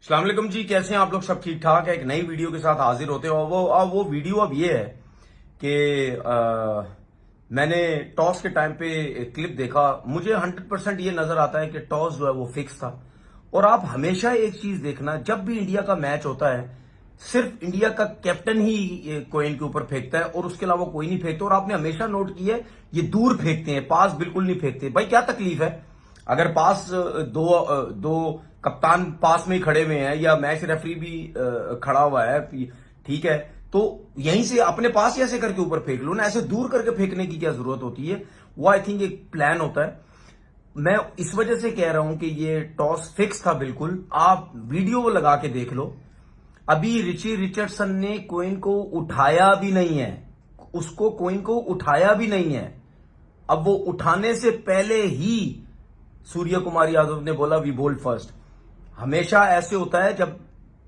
अस्सलाम वालेकुम जी, कैसे हैं आप लोग? सब ठीक ठाक है। एक नई वीडियो के साथ हाजिर होते हो। वो वीडियो अब ये है कि मैंने टॉस के टाइम पे एक क्लिप देखा। मुझे 100% ये नजर आता है कि टॉस जो है वो फिक्स था। और आप हमेशा एक चीज देखना, जब भी इंडिया का मैच होता है सिर्फ इंडिया का कैप्टन ही ये कॉइन के ऊपर फेंकता है और उसके अलावा कोई नहीं फेंकता। और आपने हमेशा नोट किया है ये दूर फेंकते हैं, पास बिल्कुल नहीं फेंकते। भाई क्या तकलीफ है? अगर पास दो कप्तान पास में ही खड़े हुए हैं या मैच रेफरी भी खड़ा हुआ है, ठीक है, तो यहीं से अपने पास ही ऐसे करके ऊपर फेंक लो ना। ऐसे दूर करके फेंकने की क्या जरूरत होती है? वो आई थिंक एक प्लान होता है। मैं इस वजह से कह रहा हूं कि ये टॉस फिक्स था बिल्कुल। आप वीडियो लगा के देख लो। अभी रिची रिचर्डसन ने कॉइन को उठाया भी नहीं है, उसको कॉइन को उठाया भी नहीं है। अब वो उठाने से पहले ही सूर्य कुमार यादव ने बोला वी बोल्ड फर्स्ट। हमेशा ऐसे होता है, जब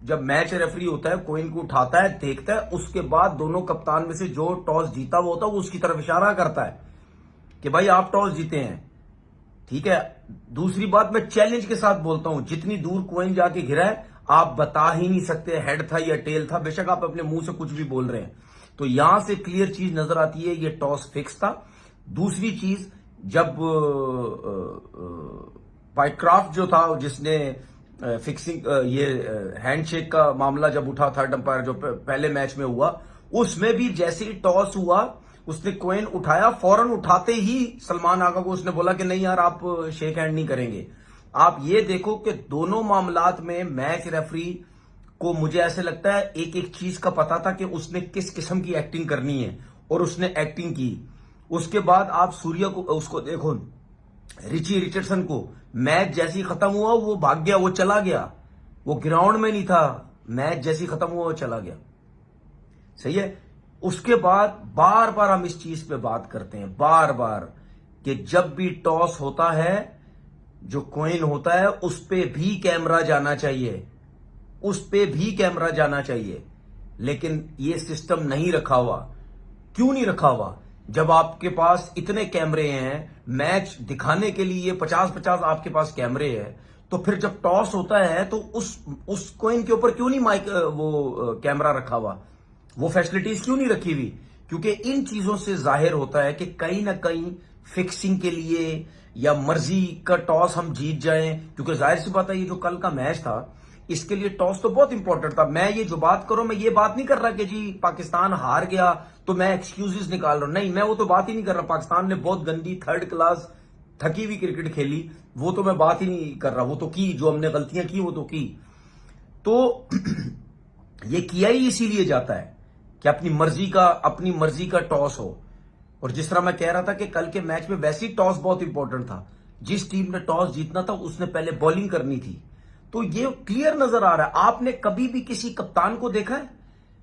जब मैच रेफरी होता है कॉइन को उठाता है, देखता है, उसके बाद दोनों कप्तान में से जो टॉस जीता वो होता है वो उसकी तरफ इशारा करता है कि भाई आप टॉस जीते हैं, ठीक है। दूसरी बात, मैं चैलेंज के साथ बोलता हूं, जितनी दूर कॉइन जाके गिरा है आप बता ही नहीं सकते हेड था या टेल था, बेशक आप अपने मुंह से कुछ भी बोल रहे हैं। तो यहां से क्लियर चीज नजर आती है, ये टॉस फिक्स था। दूसरी चीज, जब पाइक्राफ्ट जो था जिसने फिक्सिंग ये हैंडशेक का मामला जब उठा, थर्ड अंपायर जो पहले मैच में हुआ, उसमें भी जैसे ही टॉस हुआ उसने कॉइन उठाया, फौरन उठाते ही सलमान आगा को उसने बोला कि नहीं यार आप शेक हैंड नहीं करेंगे। आप ये देखो कि दोनों मामलात में मैच रेफरी को मुझे ऐसे लगता है एक एक चीज का पता था कि उसने किस किस्म की एक्टिंग करनी है और उसने एक्टिंग की। उसके बाद आप सूर्य को उसको देखो, रिची रिचर्डसन को मैच जैसी खत्म हुआ वो भाग गया, वो चला गया, वो ग्राउंड में नहीं था। मैच जैसी खत्म हुआ वो चला गया, सही है। उसके बाद बार बार हम इस चीज पे बात करते हैं, बार बार, कि जब भी टॉस होता है जो कॉइन होता है उस पे भी कैमरा जाना चाहिए, उस पे भी कैमरा जाना चाहिए। लेकिन ये सिस्टम नहीं रखा हुआ। क्यों नहीं रखा हुआ? जब आपके पास इतने कैमरे हैं, मैच दिखाने के लिए 50-50 आपके पास कैमरे हैं, तो फिर जब टॉस होता है तो उस कॉइन के ऊपर क्यों नहीं माइक वो कैमरा रखा हुआ? वो फैसिलिटीज क्यों नहीं रखी हुई? क्योंकि इन चीजों से जाहिर होता है कि कहीं ना कहीं फिक्सिंग के लिए या मर्जी का टॉस हम जीत जाएं। क्योंकि जाहिर सी बात है, ये जो कल का मैच था इसके लिए टॉस तो बहुत इंपॉर्टेंट था। मैं ये जो बात करूं, मैं ये बात नहीं कर रहा कि जी पाकिस्तान हार गया तो मैं एक्सक्यूजेस निकाल रहा हूं, नहीं, मैं वो तो बात ही नहीं कर रहा। पाकिस्तान ने बहुत गंदी थर्ड क्लास थकी हुई क्रिकेट खेली, वो तो मैं बात ही नहीं कर रहा। वो तो की, जो हमने गलतियां की वो तो की। तो ये किया ही इसीलिए जाता है कि अपनी मर्जी का टॉस हो। और जिस तरह मैं कह रहा था कि कल के मैच में वैसे ही टॉस बहुत इंपॉर्टेंट था, जिस टीम ने टॉस जीतना था उसने पहले बॉलिंग करनी थी। तो ये क्लियर नजर आ रहा है। आपने कभी भी किसी कप्तान को देखा है?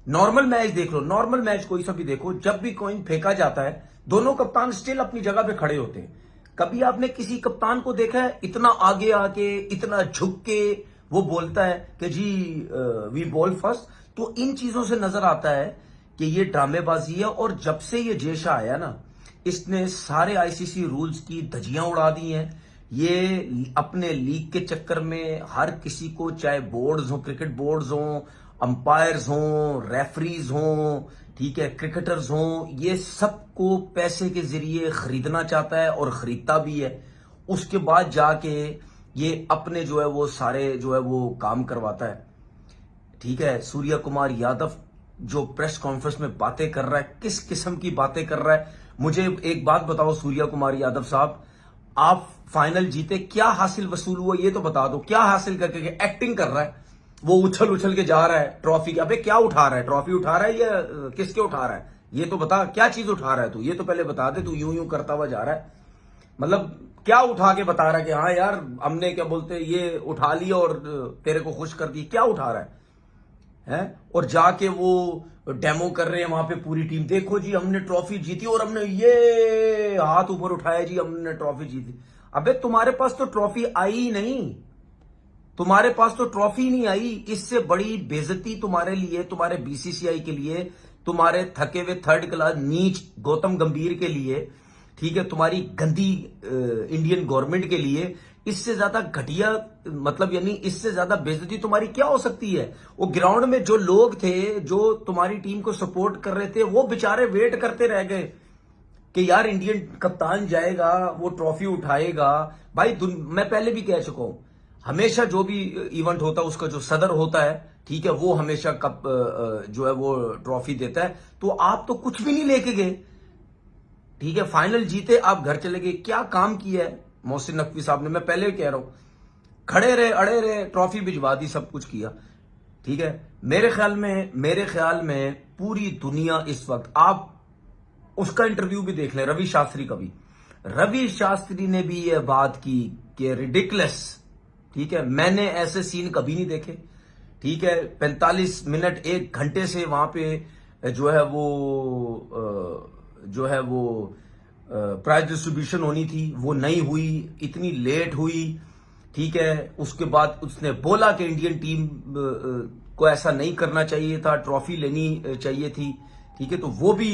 नॉर्मल मैच देख लो, नॉर्मल मैच कोई सा भी देखो, जब भी कॉइन फेंका जाता है दोनों कप्तान स्टिल अपनी जगह पे खड़े होते हैं। कभी आपने किसी कप्तान को देखा है इतना आगे आके, इतना झुक के वो बोलता है कि जी वी बॉल फर्स्ट? तो इन चीजों से नजर आता है कि ये ड्रामेबाजी है। और जब से ये जेशा आया ना, इसने सारे आईसीसी रूल्स की धज्जियां उड़ा दी हैं। ये अपने लीग के चक्कर में हर किसी को, चाहे बोर्ड्स हो, क्रिकेट बोर्ड्स हो, अंपायर्स हो, रेफरीज हो, ठीक है, क्रिकेटर्स हो, ये सबको पैसे के जरिए खरीदना चाहता है और खरीदता भी है। उसके बाद जाके ये अपने जो है वो सारे जो है वो काम करवाता है, ठीक है। सूर्य कुमार यादव जो प्रेस कॉन्फ्रेंस में बातें कर रहा है, किस किस्म की बातें कर रहा है? मुझे एक बात बताओ सूर्य कुमार यादव साहब, आप फाइनल जीते, क्या हासिल वसूल हुआ ये तो बता दो। क्या हासिल करके? एक्टिंग कर रहा है, वो उछल उछल के जा रहा है ट्रॉफी। अबे क्या उठा रहा है? ट्रॉफी उठा रहा है या किसके उठा रहा है? ये तो बता, क्या चीज उठा रहा है तू? ये तो पहले बता दे। तू यूं यूं करता हुआ जा रहा है, मतलब क्या उठा के बता रहा है कि हाँ यार हमने क्या बोलते ये उठा लिया और तेरे को खुश कर दी? क्या उठा रहा है? और जाके वो डेमो कर रहे हैं वहां पे पूरी टीम, देखो जी हमने ट्रॉफी जीती और हमने ये हाथ ऊपर उठाया जी हमने ट्रॉफी जीती। अबे तुम्हारे पास तो ट्रॉफी आई ही नहीं, तुम्हारे पास तो ट्रॉफी नहीं आई। इससे बड़ी बेइज्जती तुम्हारे लिए, तुम्हारे बीसीसीआई के लिए, तुम्हारे थके हुए थर्ड क्लास नीच गौतम गंभीर के लिए, ठीक है, तुम्हारी गंदी इंडियन गवर्नमेंट के लिए इससे ज्यादा घटिया, मतलब यानी इससे ज्यादा बेइज्जती तुम्हारी क्या हो सकती है? वो ग्राउंड में जो लोग थे, जो तुम्हारी टीम को सपोर्ट कर रहे थे, वो बेचारे वेट करते रह गए कि यार इंडियन कप्तान जाएगा, वो ट्रॉफी उठाएगा। भाई मैं पहले भी कह चुका हूं, हमेशा जो भी इवेंट होता है उसका जो सदर होता है, ठीक है, वो हमेशा कप जो है वो ट्रॉफी देता है। तो आप तो कुछ भी नहीं लेके गए, ठीक है, फाइनल जीते, आप घर चले गए। क्या काम किया है मोहसिन नकवी साहब ने? मैं पहले भी कह रहा हूं, खड़े रहे, अड़े रहे, ट्रॉफी भिजवा दी, सब कुछ किया, ठीक है। मेरे ख्याल में पूरी दुनिया इस वक्त, आप उसका इंटरव्यू भी देख लें, रवि शास्त्री का भी, रवि शास्त्री ने भी यह बात की कि रिडिकुलस, ठीक है, मैंने ऐसे सीन कभी नहीं देखे, ठीक है। 45 मिनट 1 घंटे से वहां पे जो है वो प्राइज डिस्ट्रीब्यूशन होनी थी, वो नहीं हुई, इतनी लेट हुई, ठीक है। उसके बाद उसने बोला कि इंडियन टीम को ऐसा नहीं करना चाहिए था, ट्रॉफी लेनी चाहिए थी, ठीक है। तो वो भी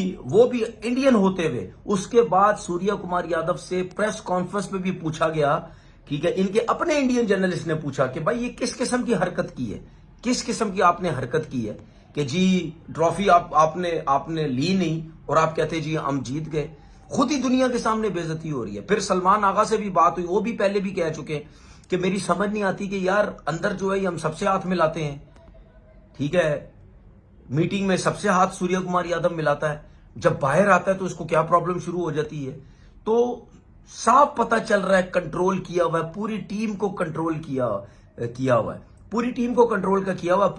इंडियन होते हुए, उसके बाद सूर्या कुमार यादव से प्रेस कॉन्फ्रेंस में भी पूछा गया, ठीक है, इनके अपने इंडियन जर्नलिस्ट ने पूछा कि भाई ये किस किस्म की हरकत की है, किस किस्म की आपने हरकत की है कि जी ट्रॉफी आपने ली नहीं और आप कहते जी हम जीत गए। खुद ही दुनिया के सामने बेइज्जती हो रही है। फिर सलमान आगा से भी बात हुई, वो भी पहले भी कह चुके कि मेरी समझ नहीं आती कि यार अंदर जो है हम सबसे हाथ मिलाते हैं, ठीक है, मीटिंग में सबसे हाथ सूर्य कुमार यादव मिलाता है, जब बाहर आता है तो इसको क्या प्रॉब्लम शुरू हो जाती है। तो साफ पता चल रहा है कंट्रोल किया हुआ है, पूरी टीम को कंट्रोल किया हुआ है, पूरी टीम को कंट्रोल का किया हुआ है।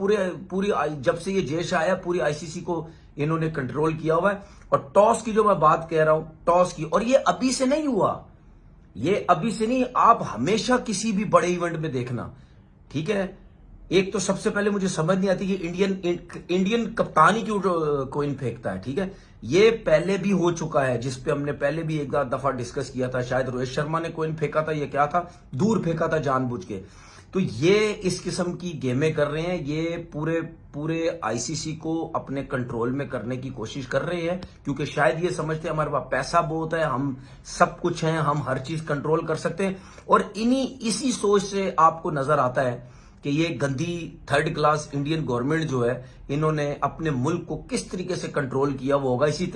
पूरी जब से ये जैश आया, पूरी आईसीसी को इन्होंने कंट्रोल किया हुआ है। और टॉस की जो मैं बात कह रहा हूं, टॉस की, और ये अभी से नहीं हुआ, ये अभी से नहीं, आप हमेशा किसी भी बड़े इवेंट में देखना, ठीक है। एक तो सबसे पहले मुझे समझ नहीं आती कि इंडियन कप्तान ही क्यों कोइन फेंकता है, ठीक है। ये पहले भी हो चुका है, जिसपे हमने पहले भी एक दफा डिस्कस किया था, शायद रोहित शर्मा ने कोइन फेंका था, ये क्या था, दूर फेंका था जानबूझ के। तो ये इस किस्म की गेमें कर रहे हैं, ये पूरे आईसीसी को अपने कंट्रोल में करने की कोशिश कर रहे हैं, क्योंकि शायद ये समझते हैं हमारे पास पैसा बहुत है, हम सब कुछ हैं, हम हर चीज कंट्रोल कर सकते हैं। और इसी सोच से आपको नजर आता है कि ये गंदी 3rd क्लास इंडियन गवर्नमेंट जो है, इन्होंने अपने मुल्क को किस तरीके से कंट्रोल किया वो होगा। इसी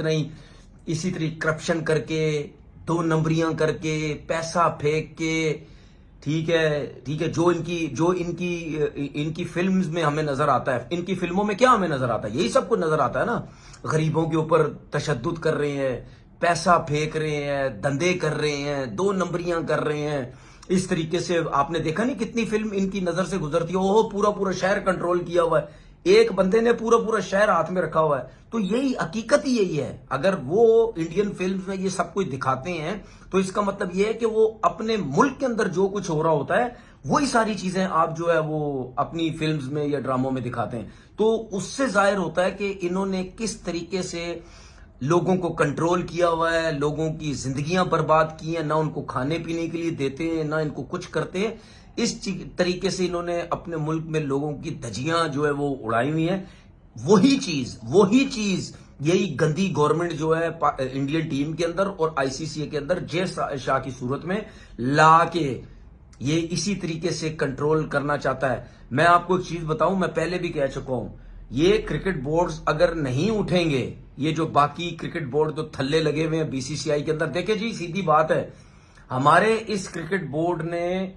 तरह करप्शन करके, 2 नंबरियां करके, पैसा फेंक के, ठीक है, जो इनकी फिल्म्स में हमें नजर आता है, इनकी फिल्मों में क्या हमें नजर आता है, यही सबको नजर आता है ना। गरीबों के ऊपर तशद्दुद कर रहे हैं, पैसा फेंक रहे हैं, धंधे कर रहे हैं, 2 नंबरियां कर रहे हैं। इस तरीके से आपने देखा नहीं कितनी फिल्म इनकी नजर से गुजरती है, ओहो पूरा शहर कंट्रोल किया हुआ है, एक बंदे ने पूरा शहर हाथ में रखा हुआ है। तो यही हकीकत ही यही है। अगर वो इंडियन फिल्म्स में ये सब कुछ दिखाते हैं तो इसका मतलब ये है कि वो अपने मुल्क के अंदर जो कुछ हो रहा होता है वही सारी चीजें आप जो है वो अपनी फिल्म्स में या ड्रामों में दिखाते हैं। तो उससे जाहिर होता है कि इन्होंने किस तरीके से लोगों को कंट्रोल किया हुआ है, लोगों की जिंदगियां बर्बाद की हैं, ना उनको खाने पीने के लिए देते हैं, ना इनको कुछ करते हैं। इस तरीके से इन्होंने अपने मुल्क में लोगों की धज्जियां जो है वो उड़ाई हुई हैं। वही चीज यही गंदी गवर्नमेंट जो है इंडियन टीम के अंदर और आईसीसी के अंदर जय शाह की सूरत में ला के ये इसी तरीके से कंट्रोल करना चाहता है। मैं आपको एक चीज बताऊं, मैं पहले भी कह चुका हूं, ये क्रिकेट बोर्ड्स अगर नहीं उठेंगे, ये जो बाकी क्रिकेट बोर्ड जो थल्ले लगे हुए हैं बीसीसीआई के अंदर, देखे जी सीधी बात है, हमारे इस क्रिकेट बोर्ड ने,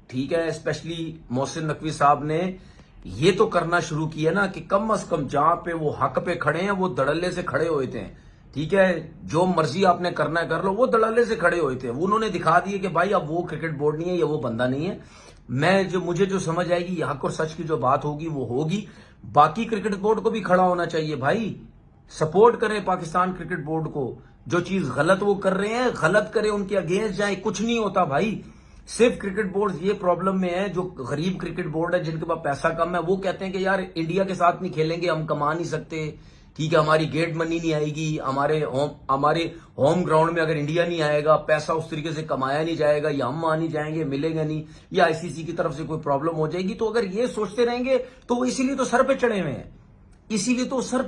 ठीक है, स्पेशली मोहसिन नकवी साहब ने ये तो करना शुरू किया ना कि कम से कम जहां पे वो हक पे खड़े हैं वो धड़ल्ले से खड़े हुए थे, ठीक है, जो मर्जी आपने करना है कर लो, वो धड़ल्ले से खड़े हुए थे। उन्होंने दिखा दिए कि भाई अब वो क्रिकेट बोर्ड नहीं है, या वो बंदा नहीं है। मुझे जो समझ आएगी, हक और सच की जो बात होगी वो होगी। बाकी क्रिकेट बोर्ड को भी खड़ा होना चाहिए भाई, सपोर्ट करें पाकिस्तान क्रिकेट बोर्ड को, जो चीज गलत वो कर रहे हैं गलत करें, उनके अगेंस्ट जाए, कुछ नहीं होता भाई। सिर्फ क्रिकेट बोर्ड ये प्रॉब्लम में है, जो गरीब क्रिकेट बोर्ड है जिनके पास पैसा कम है, वो कहते हैं कि यार इंडिया के साथ नहीं खेलेंगे, हम कमा नहीं सकते, ठीक है, हमारी गेट मनी नहीं आएगी, हमारे होम ग्राउंड में अगर इंडिया नहीं आएगा, पैसा उस तरीके से कमाया नहीं जाएगा, या हम वहां नहीं जाएंगे, मिलेगा नहीं, या आईसीसी की तरफ से कोई प्रॉब्लम हो जाएगी। तो अगर ये सोचते रहेंगे तो वो इसीलिए तो सर पे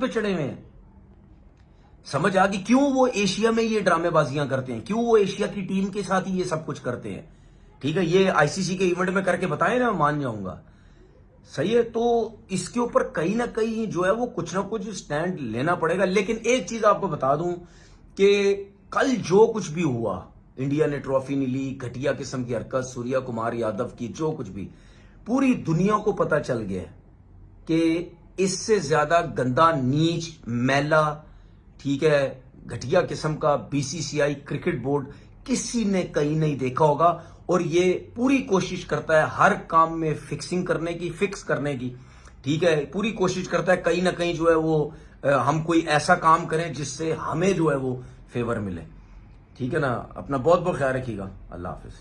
चढ़े हुए हैं, समझ आ गई क्यों वो एशिया में ये ड्रामेबाजियां करते हैं, क्यों वो एशिया की टीम के साथ ही ये सब कुछ करते हैं, ठीक है, ये आईसीसी के इवेंट में करके बताए ना, मान जाऊंगा। सही है, तो इसके ऊपर कहीं ना कहीं जो है वो कुछ ना कुछ स्टैंड लेना पड़ेगा। लेकिन एक चीज आपको बता दूं कि कल जो कुछ भी हुआ, इंडिया ने ट्रॉफी नहीं ली, घटिया किस्म की हरकत सूर्या कुमार यादव की, जो कुछ भी, पूरी दुनिया को पता चल गया कि इससे ज्यादा गंदा, नीच, मैला, ठीक है, घटिया किस्म का बीसीसीआई क्रिकेट बोर्ड किसी ने कहीं नहीं देखा होगा। और ये पूरी कोशिश करता है हर काम में फिक्सिंग करने की, फिक्स करने की, ठीक है, पूरी कोशिश करता है कहीं ना कहीं जो है वो हम कोई ऐसा काम करें जिससे हमें जो है वो फेवर मिले। ठीक है ना, अपना बहुत बहुत ख्याल रखिएगा। अल्लाह हाफिज।